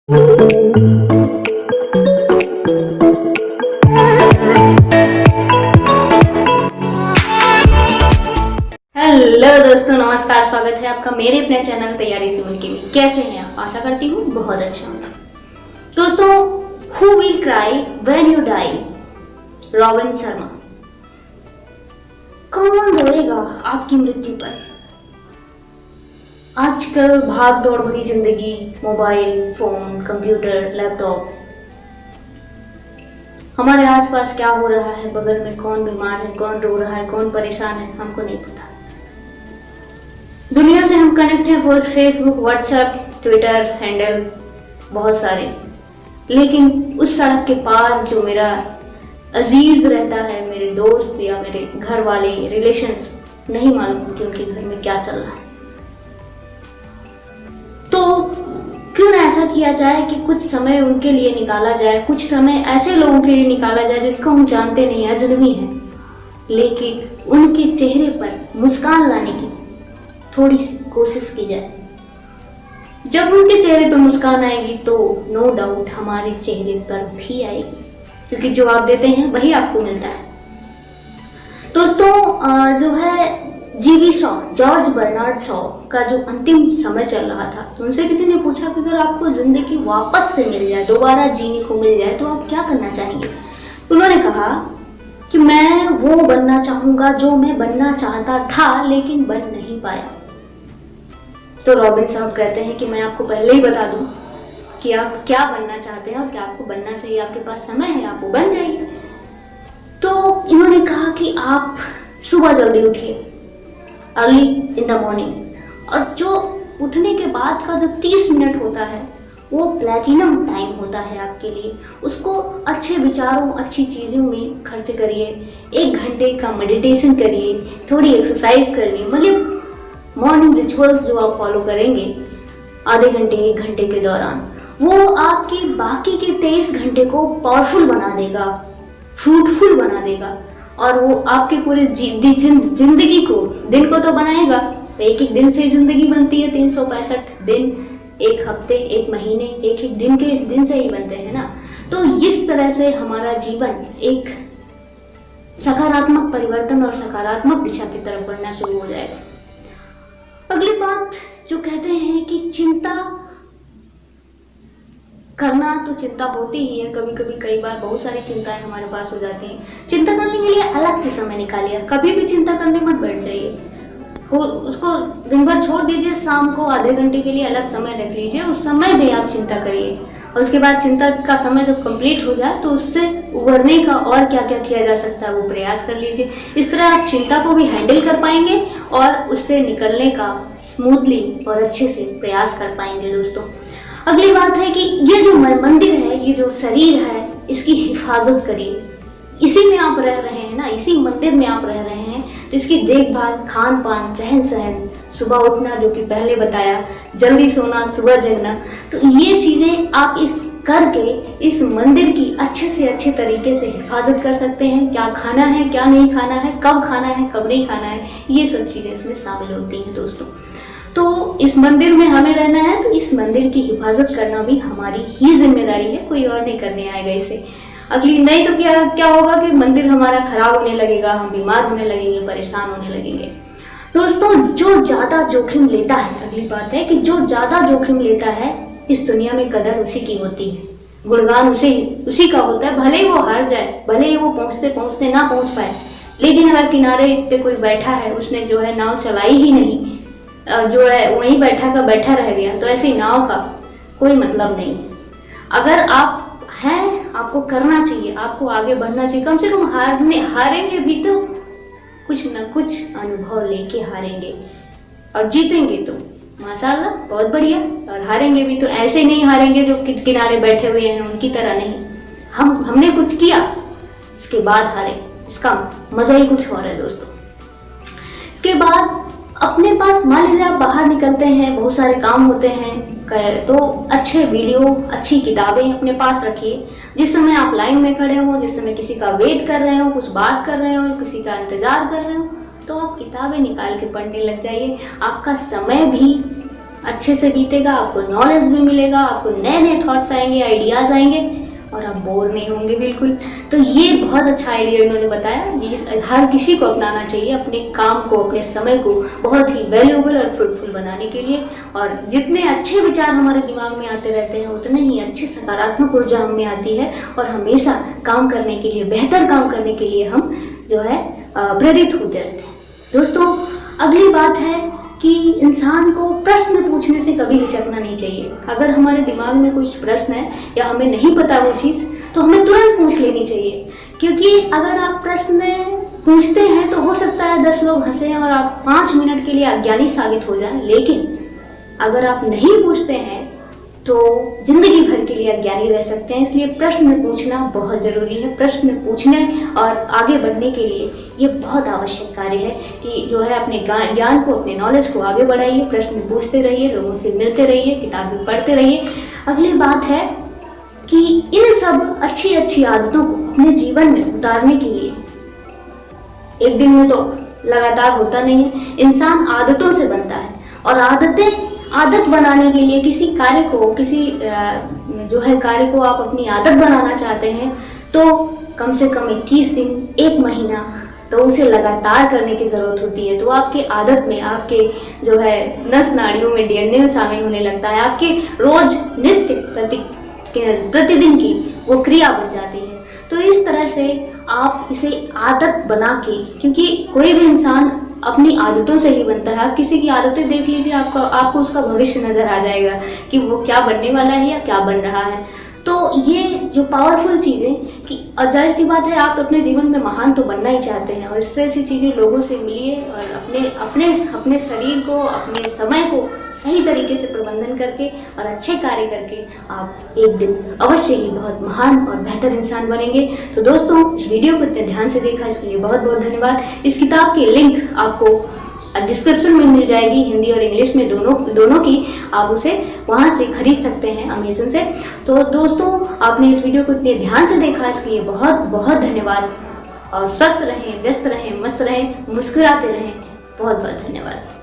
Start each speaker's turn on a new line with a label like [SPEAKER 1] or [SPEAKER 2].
[SPEAKER 1] Hello दोस्तों, नमस्कार। स्वागत है आपका मेरे अपने चैनल तैयारी जीवन के में। कैसे हैं आप? आशा करती हूँ बहुत अच्छा हूँ। दोस्तों, who will cry when you die, Robin Sharma. कौन रोएगा आपकी मृत्यु पर? आजकल भाग दौड़ भरी जिंदगी, मोबाइल फोन, कंप्यूटर, लैपटॉप, हमारे आसपास क्या हो रहा है, बगल में कौन बीमार है, कौन रो रहा है, कौन परेशान है, हमको नहीं पता। दुनिया से हम कनेक्ट हैं फेसबुक, व्हाट्सएप, ट्विटर हैंडल, बहुत सारे, लेकिन उस सड़क के पार जो मेरा अजीज रहता है, मेरे दोस्त या मेरे घर वाले, रिलेशंस, नहीं मालूम कि उनके घर में क्या चल रहा है। तो क्यों ना ऐसा किया जाए कि कुछ समय उनके लिए निकाला जाए, कुछ समय ऐसे लोगों के लिए निकाला जाए जिसको हम जानते नहीं, अजनबी हैं, लेकिन उनके चेहरे पर मुस्कान लाने की थोड़ी सी कोशिश की जाए। जब उनके चेहरे पर मुस्कान आएगी तो नो डाउट हमारे चेहरे पर भी आएगी, क्योंकि जो आप देते हैं वही आपको मिलता है। दोस्तों, जो है जीवी शॉ, जॉर्ज बर्नार्ड शॉ का जो अंतिम समय चल रहा था, तो उनसे किसी ने पूछा कि अगर आपको जिंदगी वापस से मिल जाए, दोबारा जीने को मिल जाए, तो आप क्या करना चाहेंगे? उन्होंने कहा कि मैं वो बनना चाहूंगा जो मैं बनना चाहता था लेकिन बन नहीं पाया। तो रॉबिन साहब कहते हैं कि मैं आपको पहले ही बता दूं कि आप क्या बनना चाहते हैं और क्या आपको बनना चाहिए। आपके पास समय है, आप वो बन जाइए। तो इन्होंने कहा कि आप सुबह जल्दी उठिए, अर्ली इन द मॉर्निंग, और जो उठने के बाद का जो 30 मिनट होता है वो प्लैटिनम टाइम होता है आपके लिए। उसको अच्छे विचारों, अच्छी चीज़ों में खर्च करिए। 1 घंटे का मेडिटेशन करिए, थोड़ी एक्सरसाइज करिए, मतलब मॉर्निंग रिचुअल्स जो आप फॉलो करेंगे आधे घंटे 1 घंटे के दौरान, वो आपके बाकी के 23 घंटे को पावरफुल बना देगा, फ्रूटफुल बना देगा, और वो आपके पूरे जिंदगी को, दिन को तो बनाएगा, तो एक दिन से जिंदगी बनती है, 365 दिन, 1 हफ्ते, 1 महीने, एक दिन के दिन से ही बनते हैं ना। तो इस तरह से हमारा जीवन एक सकारात्मक परिवर्तन और सकारात्मक दिशा की तरफ बढ़ना शुरू हो जाएगा। अगली बात जो कहते हैं कि चिंता करना, तो चिंता होती ही है कभी कभी, कई बार बहुत सारी चिंताएं हमारे पास हो जाती हैं। चिंता करने के लिए अलग से समय निकालिए। कभी भी चिंता करने मत बैठ जाइए, उसको दिन भर छोड़ दीजिए, शाम को आधे घंटे के लिए अलग समय रख लीजिए, उस समय भी आप चिंता करिए। और उसके बाद चिंता का समय जब कंप्लीट हो जाए तो उससे उभरने का और क्या क्या किया जा सकता है वो प्रयास कर लीजिए। इस तरह आप चिंता को भी हैंडल कर पाएंगे और उससे निकलने का स्मूथली और अच्छे से प्रयास कर पाएंगे। दोस्तों, अगली बात है कि ये जो मंदिर है, ये जो शरीर है, इसकी हिफाजत करिए। इसी में आप रह रहे हैं ना, इसी मंदिर में आप रह रहे हैं, तो इसकी देखभाल, खान पान, रहन सहन, सुबह उठना जो कि पहले बताया, जल्दी सोना, सुबह जगना, तो ये चीज़ें आप इस करके इस मंदिर की अच्छे से अच्छे तरीके से हिफाजत कर सकते हैं। क्या खाना है, क्या नहीं खाना है, कब खाना है, कब नहीं खाना है, ये सब चीज़ें इसमें शामिल होती हैं। दोस्तों, तो इस मंदिर में हमें रहना है, तो इस मंदिर की हिफाजत करना भी हमारी ही जिम्मेदारी है, कोई और नहीं करने आएगा इसे। अगली नहीं तो क्या होगा कि मंदिर हमारा खराब होने लगेगा, हम बीमार होने लगेंगे, परेशान होने लगेंगे। दोस्तों, जो ज़्यादा जोखिम लेता है, अगली बात है कि जो ज़्यादा जोखिम लेता है, इस दुनिया में कदर उसी की होती है, गुणगान उसी का होता है। भले ही वो हार जाए, भले ही वो पहुँचते पहुँचते ना पहुँच पाए, लेकिन अगर किनारे पे कोई बैठा है, उसने जो है नाव चलाई ही नहीं, जो है वहीं बैठा रह गया, तो ऐसी नाव का कोई मतलब नहीं है। अगर आप हैं, आपको करना चाहिए, आपको आगे बढ़ना चाहिए। कम से कम हारेंगे भी तो कुछ न कुछ अनुभव लेके हारेंगे, और जीतेंगे तो माशाल्लाह बहुत बढ़िया, और हारेंगे भी तो ऐसे नहीं हारेंगे जो किनारे बैठे हुए हैं उनकी तरह नहीं। हमने कुछ किया, इसके बाद हारे, इसका मजा ही कुछ और है। दोस्तों, इसके बाद अपने पास, मान लीजिए आप बाहर निकलते हैं, बहुत सारे काम होते हैं, तो अच्छे वीडियो, अच्छी किताबें अपने पास रखिए। जिस समय आप लाइन में खड़े हो, जिस समय किसी का वेट कर रहे हो, कुछ बात कर रहे हो, किसी का इंतजार कर रहे हो, तो आप किताबें निकाल के पढ़ने लग जाइए। आपका समय भी अच्छे से बीतेगा, आपको नॉलेज भी मिलेगा, आपको नए नए थॉट्स आएंगे, आइडियाज़ आएंगे और आप बोर नहीं होंगे बिल्कुल। तो ये बहुत अच्छा आइडिया इन्होंने बताया, ये हर किसी को अपनाना चाहिए अपने काम को, अपने समय को बहुत ही वैल्यूएबल और फ्रूटफुल बनाने के लिए। और जितने अच्छे विचार हमारे दिमाग में आते रहते हैं उतने ही अच्छी सकारात्मक ऊर्जा हम में आती है और हमेशा काम करने के लिए, बेहतर काम करने के लिए हम जो है प्रेरित होते रहते हैं। दोस्तों, अगली बात है कि इंसान को प्रश्न पूछने से कभी हिचकना नहीं चाहिए। अगर हमारे दिमाग में कुछ प्रश्न है या हमें नहीं पता वो चीज़, तो हमें तुरंत पूछ लेनी चाहिए, क्योंकि अगर आप प्रश्न पूछते हैं तो हो सकता है 10 लोग हंसें और आप 5 मिनट के लिए अज्ञानी साबित हो जाएं। लेकिन अगर आप नहीं पूछते हैं तो जिंदगी भर के लिए अज्ञानी रह सकते हैं। इसलिए प्रश्न पूछना बहुत ज़रूरी है। प्रश्न पूछने और आगे बढ़ने के लिए ये बहुत आवश्यक कार्य है कि जो है अपने ज्ञान को, अपने नॉलेज को आगे बढ़ाइए, प्रश्न पूछते रहिए, लोगों से मिलते रहिए, किताबें पढ़ते रहिए। अगली बात है कि इन सब अच्छी अच्छी आदतों को अपने जीवन में उतारने के लिए एक दिन में तो लगातार होता नहीं है, इंसान आदतों से बनता है। और आदत बनाने के लिए किसी कार्य को कार्य को आप अपनी आदत बनाना चाहते हैं तो कम से कम 21 दिन, 1 महीना तो उसे लगातार करने की ज़रूरत होती है। तो आपके आदत में, आपके जो है नस नाड़ियों में, डीएनए में शामिल होने लगता है, आपके रोज नित्य प्रतिदिन की वो क्रिया बन जाती है। तो इस तरह से आप इसे आदत बना के, क्योंकि कोई भी इंसान अपनी आदतों से ही बनता है। आप किसी की आदतें देख लीजिए, आपको उसका भविष्य नजर आ जाएगा कि वो क्या बनने वाला है या क्या बन रहा है। तो ये जो पावरफुल चीज़ें कि और जाहिर सी बात है आप अपने जीवन में महान तो बनना ही चाहते हैं, और इस तरह से चीज़ें लोगों से मिलिए और अपने शरीर को, अपने समय को सही तरीके से प्रबंधन करके और अच्छे कार्य करके आप एक दिन अवश्य ही बहुत महान और बेहतर इंसान बनेंगे। तो दोस्तों, इस वीडियो को इतने ध्यान से देखा इसके लिए बहुत बहुत धन्यवाद। इस किताब की लिंक आपको डिस्क्रिप्शन में मिल जाएगी, हिंदी और इंग्लिश में दोनों की। आप उसे वहाँ से खरीद सकते हैं, अमेज़न से। तो दोस्तों, आपने इस वीडियो को इतने ध्यान से देखा इसके लिए बहुत बहुत धन्यवाद। और स्वस्थ रहें, व्यस्त रहें, मस्त रहें, मुस्कुराते रहें। बहुत बहुत धन्यवाद।